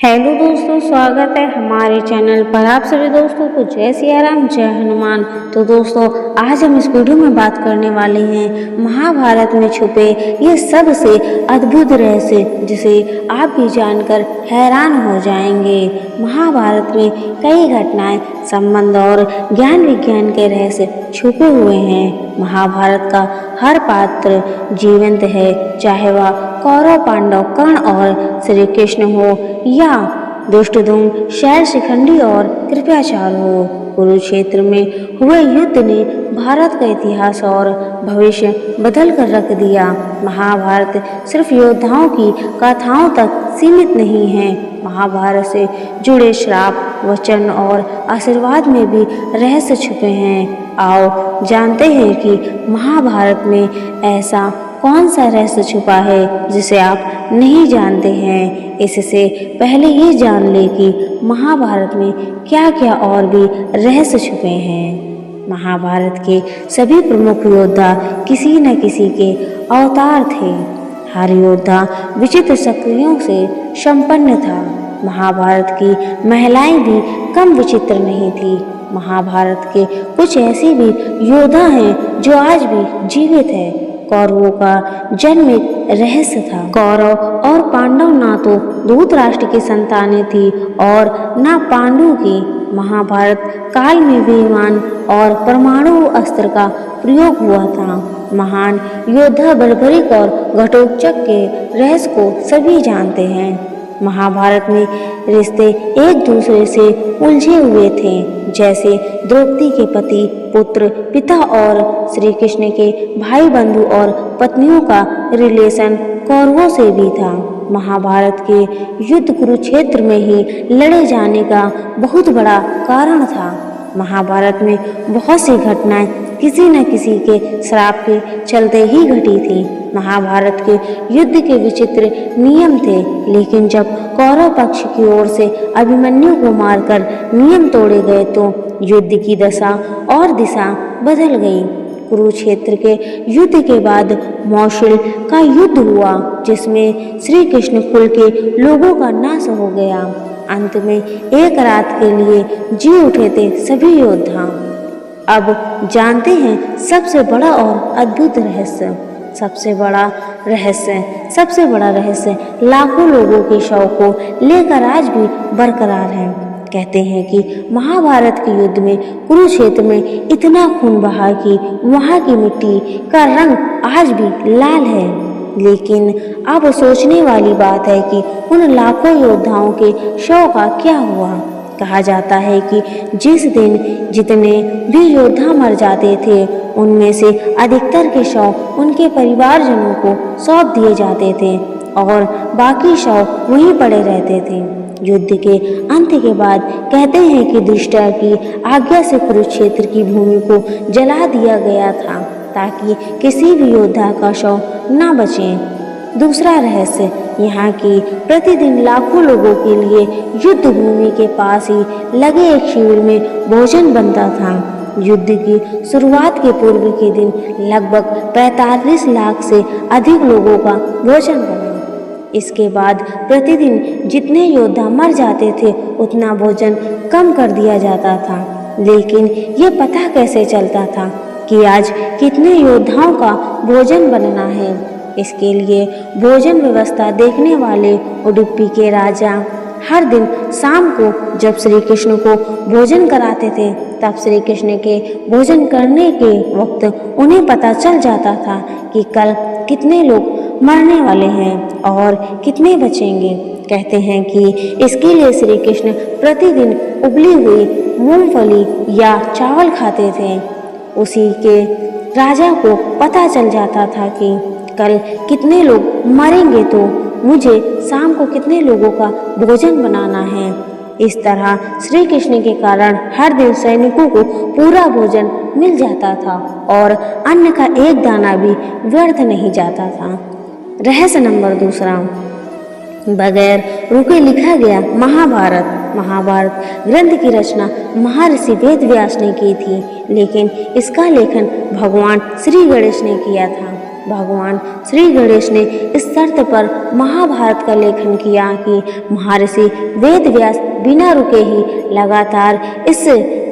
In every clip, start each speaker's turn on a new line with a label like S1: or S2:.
S1: Hello दोस्तों, स्वागत है हमारे चैनल पर आप सभी दोस्तों को। जय सिया राम, जय हनुमान। तो दोस्तों, आज हम इस वीडियो में बात करने वाले हैं महाभारत में छुपे ये सबसे अद्भुत रहस्य, जिसे आप भी जानकर हैरान हो जाएंगे। महाभारत में कई घटनाएं, संबंध और ज्ञान विज्ञान के रहस्य छुपे हुए हैं। महाभारत का हर पात्र जीवंत है, चाहे वह कौरव, पांडव, कर्ण और श्री कृष्ण हो या दुष्टदुम्न, शैल शिखंडी और कृपाचार्य हो। कुरुक्षेत्र में हुए युद्ध ने भारत का इतिहास और भविष्य बदल कर रख दिया। महाभारत सिर्फ योद्धाओं की कथाओं तक सीमित नहीं है। महाभारत से जुड़े श्राप, वचन और आशीर्वाद में भी रहस्य छुपे हैं। आओ जानते हैं कि महाभारत में ऐसा कौन सा रहस्य छुपा है जिसे आप नहीं जानते हैं। इससे पहले ये जान ले कि महाभारत में क्या क्या और भी रहस्य छुपे हैं। महाभारत के सभी प्रमुख योद्धा किसी न किसी के अवतार थे। हर योद्धा विचित्र शक्तियों से संपन्न था। महाभारत की महिलाएं भी कम विचित्र नहीं थी। महाभारत के कुछ ऐसे भी योद्धा हैं जो आज भी जीवित है। कौरवों का जन्म एक रहस्य था। कौरव और पांडव ना तो धृतराष्ट्र की संतानें थी और ना पांडु की। महाभारत काल में विमान और परमाणु अस्त्र का प्रयोग हुआ था। महान योद्धा बर्बरिक और घटोत्कच के रहस्य को सभी जानते हैं। महाभारत में रिश्ते एक दूसरे से उलझे हुए थे, जैसे द्रौपदी के पति, पुत्र, पिता और श्री कृष्ण के भाई, बंधु और पत्नियों का रिलेशन कौरवों से भी था। महाभारत के युद्ध कुरुक्षेत्र में ही लड़े जाने का बहुत बड़ा कारण था। महाभारत में बहुत सी घटनाएं किसी न किसी के श्राप के चलते ही घटी थी। महाभारत के युद्ध के विचित्र नियम थे, लेकिन जब कौरव पक्ष की ओर से अभिमन्यु को मारकर नियम तोड़े गए तो युद्ध की दशा और दिशा बदल गई। कुरुक्षेत्र के युद्ध के बाद मौशिल का युद्ध हुआ, जिसमें श्री कृष्ण कुल के लोगों का नाश हो गया। अंत में एक रात के लिए जी उठे थे सभी योद्धा। अब जानते हैं सबसे बड़ा और अद्भुत रहस्य। सबसे बड़ा रहस्य लाखों लोगों के शव को लेकर आज भी बरकरार है। कहते हैं कि महाभारत के युद्ध में कुरुक्षेत्र में इतना खून बहा कि वहां की मिट्टी का रंग आज भी लाल है। लेकिन अब सोचने वाली बात है कि उन लाखों योद्धाओं के शव का क्या हुआ। कहा जाता है कि जिस दिन जितने भी योद्धा मर जाते थे, उनमें से अधिकतर के शव उनके परिवारजनों को सौंप दिए जाते थे और बाकी शव वहीं पड़े रहते थे। युद्ध के अंत के बाद कहते हैं कि दुष्टा की आज्ञा से कुरुक्षेत्र की भूमि को जला दिया गया था, ताकि किसी भी योद्धा का शव न बचे। दूसरा रहस्य, यहाँ की प्रतिदिन लाखों लोगों के लिए युद्ध भूमि के पास ही लगे एक शिविर में भोजन बनता था। युद्ध की शुरुआत के पूर्व के दिन लगभग 45 लाख से अधिक लोगों का भोजन बना। इसके बाद प्रतिदिन जितने योद्धा मर जाते थे, उतना भोजन कम कर दिया जाता था। लेकिन ये पता कैसे चलता था कि आज कितने योद्धाओं का भोजन बनना है? इसके लिए भोजन व्यवस्था देखने वाले उडुपी के राजा हर दिन शाम को जब श्री कृष्ण को भोजन कराते थे, तब श्री कृष्ण के भोजन करने के वक्त उन्हें पता चल जाता था कि कल कितने लोग मरने वाले हैं और कितने बचेंगे। कहते हैं कि इसके लिए श्री कृष्ण प्रतिदिन उबली हुई मूंगफली या चावल खाते थे। उसी के राजा को पता चल जाता था कि कल कितने लोग मरेंगे, तो मुझे शाम को कितने लोगों का भोजन बनाना है। इस तरह श्री कृष्ण के कारण हर दिन सैनिकों को पूरा भोजन मिल जाता था और अन्न का एक दाना भी व्यर्थ नहीं जाता था। रहस्य नंबर दूसरा, बगैर रुके लिखा गया महाभारत ग्रंथ की रचना महर्षि वेदव्यास ने की थी, लेकिन इसका लेखन भगवान श्री गणेश ने किया था। भगवान श्री गणेश ने इस शर्त पर महाभारत का लेखन किया कि महर्षि वेद व्यास बिना रुके ही लगातार इस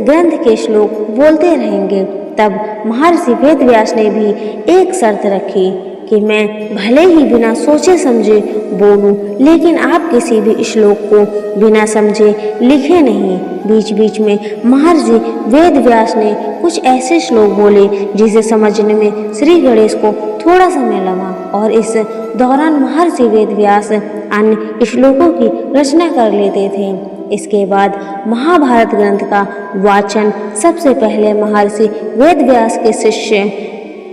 S1: ग्रंथ के श्लोक बोलते रहेंगे। तब महर्षि वेद व्यास ने भी एक शर्त रखी कि मैं भले ही बिना सोचे समझे बोलूं, लेकिन आप किसी भी श्लोक को बिना समझे लिखे नहीं। बीच बीच में महर्षि वेद व्यास ने कुछ ऐसे श्लोक बोले जिसे समझने में श्री गणेश को थोड़ा समय लगा, और इस दौरान महर्षि वेद व्यास अन्य श्लोकों की रचना कर लेते थे। इसके बाद महाभारत ग्रंथ का वाचन सबसे पहले महर्षि वेद व्यास के शिष्य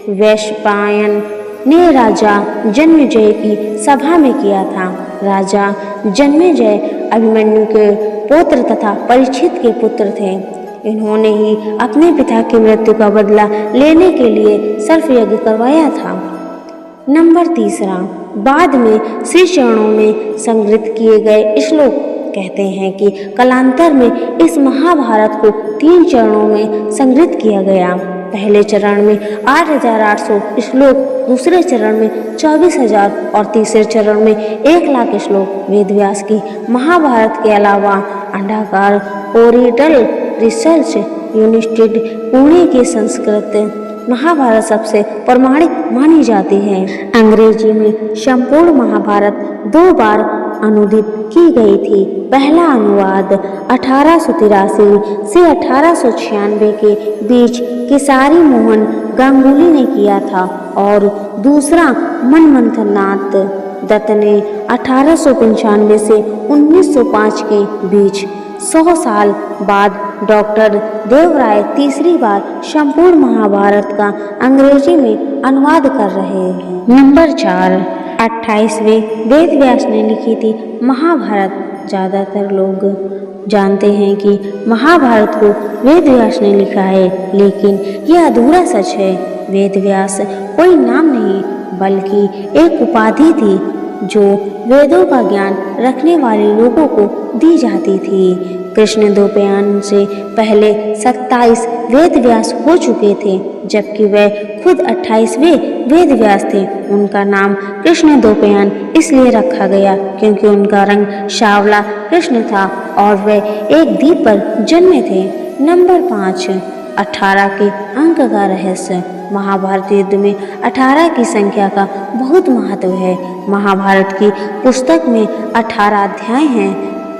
S1: वैशंपायन ने राजा जन्मेजय की सभा में किया था। राजा जन्मेजय अभिमन्यु के पुत्र तथा परीक्षित के पुत्र थे। इन्होंने ही अपने पिता की मृत्यु का बदला लेने के लिए सर्प यज्ञ करवाया था। नंबर 3, बाद में श्री चरणों में संग्रहित किए गए श्लोक कहते हैं कि कालांतर में इस महाभारत को 3 चरणों में संग्रहित किया गया। पहले चरण में 8,800 श्लोक, दूसरे चरण में 24,000 और तीसरे चरण में 1,00,000 श्लोक वेद व्यास की महाभारत के अलावा अंडाकार ओरिएंटल रिसर्च यूनिवर्सिटी पुणे की संस्कृत महाभारत सबसे प्रमाणिक मानी जाती है। अंग्रेजी में संपूर्ण महाभारत 2 बार अनुदित की गई थी। पहला अनुवाद 1883 से 1896 के बीच केसारी मोहन गांगुली ने किया था, और दूसरा मनमथनाथ दत्त ने 1895 से 1905 के बीच। 100 साल बाद डॉक्टर देवराय तीसरी बार संपूर्ण महाभारत का अंग्रेजी में अनुवाद कर रहे हैं। नंबर 4, 28वें वेद व्यास ने लिखी थी महाभारत। ज़्यादातर लोग जानते हैं कि महाभारत को वेद व्यास ने लिखा है, लेकिन यह अधूरा सच है। वेद व्यास कोई नाम नहीं बल्कि एक उपाधि थी जो वेदों का ज्ञान रखने वाले लोगों को दी जाती थी। कृष्ण द्वैपायन से पहले 27 वेद व्यास हो चुके थे, जबकि वे खुद 28वें वेद व्यास थे। उनका नाम कृष्ण द्वैपायन इसलिए रखा गया क्योंकि उनका रंग सांवला कृष्ण था और वे एक द्वीप पर जन्मे थे। नंबर 5, 18 के अंक का रहस्य। महाभारत युद्ध में 18 की संख्या का बहुत महत्व है। महाभारत की पुस्तक में 18 अध्याय हैं।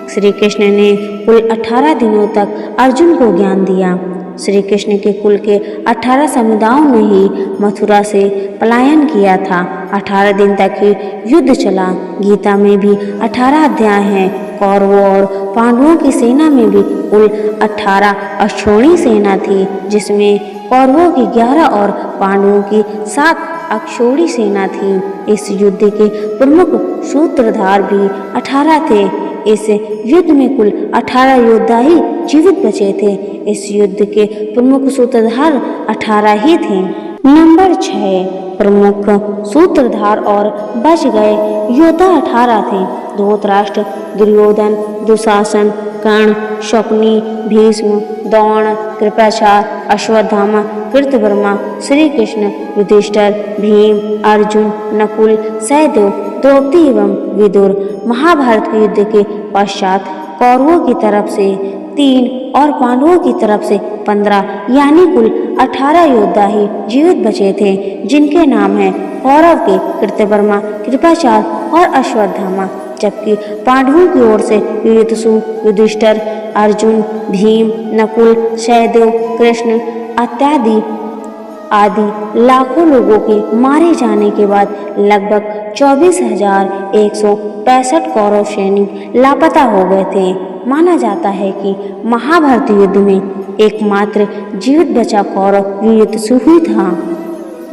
S1: श्री कृष्ण ने कुल 18 दिनों तक अर्जुन को ज्ञान दिया। श्री कृष्ण के कुल के 18 समुदायों ने ही मथुरा से पलायन किया था। 18 दिन तक ही युद्ध चला। गीता में भी 18 अध्याय हैं। कौरवों और पांडवों की सेना में भी कुल 18 अक्षौणी सेना थी, जिसमें कौरवों की 11 और पांडवों की 7 अक्षौणी सेना थी। इस युद्ध के प्रमुख सूत्रधार भी 18 थे। इस युद्ध में कुल 18 योद्धा ही जीवित बचे थे। इस युद्ध के प्रमुख सूत्रधार 18 ही थे। नंबर 6, प्रमुख सूत्रधार और बच गए योद्धा 18 थे। धृतराष्ट्र, दुर्योधन, दुशासन, कर्ण, शकुनी, भीष्म, द्रोण, कृपाचार्य, अश्वत्थामा, कृतवर्मा, श्री कृष्ण, युधिष्ठिर, भीम, अर्जुन, नकुल, सहदेव, द्रौपदी एवं विदुर। महाभारत के युद्ध के पश्चात कौरवों की तरफ से 3 और पांडवों की तरफ से 15 यानी कुल 18 योद्धा ही जीवित बचे थे, जिनके नाम हैं कौरव के कृतवर्मा, कृपाचार्य और अश्वत्थामा, जबकि पांडवों की ओर से युयुत्सु, युधिष्ठिर, अर्जुन, भीम, नकुल, सहदेव, कृष्ण आदि लाखों लोगों के मारे जाने के बाद लगभग 24,165 कौरव सैनिक लापता हो गए थे। माना जाता है कि महाभारत युद्ध में एकमात्र जीवित बचा कौरव युयुत्सु ही था।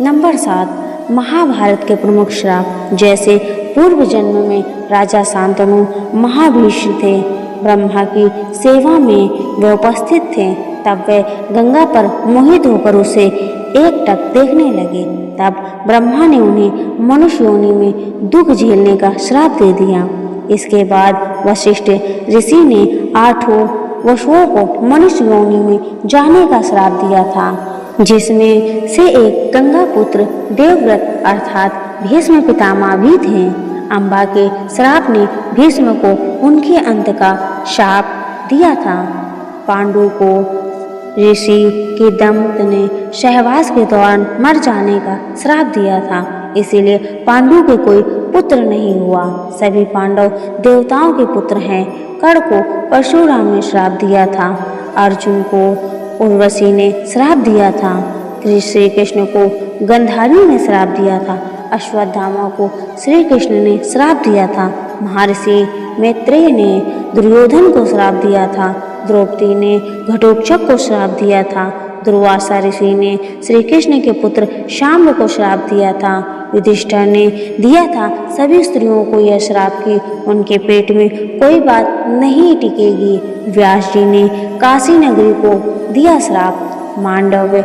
S1: नंबर 7, महाभारत के प्रमुख श्राप। जैसे पूर्व जन्म में राजा शांतनु महाभीष्म थे, ब्रह्मा की सेवा में वे उपस्थित थे। तब वे गंगा पर मोहित होकर उसे एकटक देखने लगे। तब ब्रह्मा ने उन्हें मनुष्य योनि में दुख झेलने का श्राप दे दिया। इसके बाद वशिष्ठ ऋषि ने 8 वसुओं को मनुष्य योनि में जाने का श्राप दिया था। जिसमें से एक गंगा पुत्र देवव्रत अर्थात भीष्म पितामह भी थे। अम्बा के श्राप ने भीष्म को उनके अंत का शाप दिया था। पांडु को ऋषि के दंत ने सहवास के दौरान मर जाने का श्राप दिया था, इसीलिए पांडु के कोई पुत्र नहीं हुआ। सभी पांडव देवताओं के पुत्र हैं। कर्ण को परशुराम ने श्राप दिया था, अर्जुन को उर्वशी ने श्राप दिया था, श्री कृष्ण को गंधारी ने श्राप दिया था, अश्वत्थामा को श्री कृष्ण ने श्राप दिया था, महर्षि मैत्रेय ने दुर्योधन को श्राप दिया था, द्रौपदी ने घटोत्कच को श्राप दिया था, दुर्वासा ऋषि ने श्री कृष्ण के पुत्र शाम्ब को श्राप दिया था, युधिष्ठिर ने दिया था सभी स्त्रियों को यह श्राप कि उनके पेट में कोई बात नहीं टिकेगी। व्यास जी ने काशी नगरी को दिया श्राप, मांडव्य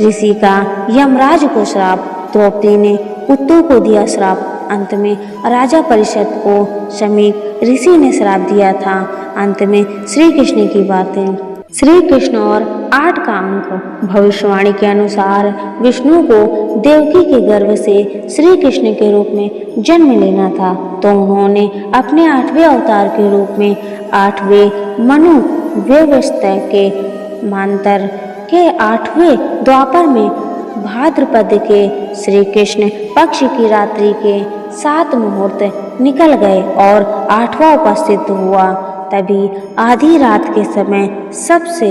S1: ऋषि का यमराज को श्राप, द्रौपदी ने कुत्तों को दिया श्राप, अंत में राजा परिषद को शमीक ऋषि ने श्राप दिया था। अंत में श्री कृष्ण की बातें। श्री कृष्ण और 8 का अंक। भविष्यवाणी के अनुसार विष्णु को देवकी के गर्भ से श्री कृष्ण के रूप में जन्म लेना था, तो उन्होंने अपने 8वें अवतार के रूप में 8वें मनु व्यवस्था के मांतर के 8वें द्वापर में भाद्रपद के श्री कृष्ण पक्ष की रात्रि के 7 मुहूर्त निकल गए और 8वां उपस्थित हुआ। तभी आधी रात के समय सबसे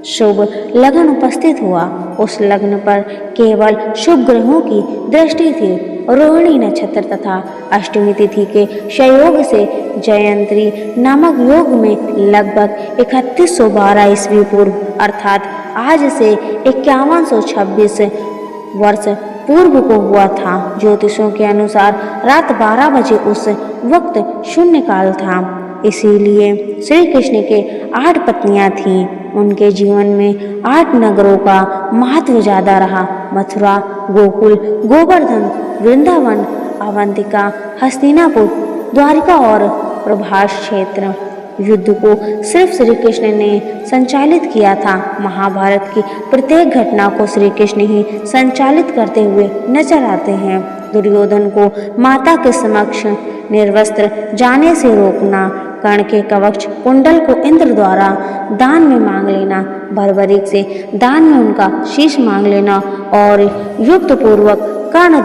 S1: शुभ लगन उपस्थित हुआ। उस लगन पर केवल शुभ ग्रहों की दृष्टि थी। रोहिणी नक्षत्र तथा अष्टमी तिथि के संयोग से जयंत्री नामक योग में लगभग 3112 ईस्वी पूर्व अर्थात आज से 5126 वर्ष पूर्व को हुआ था। ज्योतिषों के अनुसार रात 12 बजे उस वक्त शून्य काल था। इसीलिए श्री कृष्ण के 8 पत्नियां थीं। उनके जीवन में 8 नगरों का महत्व ज्यादा रहा। मथुरा, गोकुल, गोवर्धन, वृंदावन, अवंतिका, हस्तिनापुर, द्वारिका और प्रभास क्षेत्र। युद्ध को सिर्फ श्री कृष्ण ने संचालित किया था। महाभारत की प्रत्येक घटना को श्री कृष्ण ही संचालित करते हुए नजर आते हैं। दुर्योधन को माता के समक्ष निर्वस्त्र जाने से रोकना, कर्ण के कवच कुंडल को इंद्र द्वारा दान में मांग लेना, बर्बरीक से दान में उनका शीश मांग लेना और युक्त पूर्वक कर्ण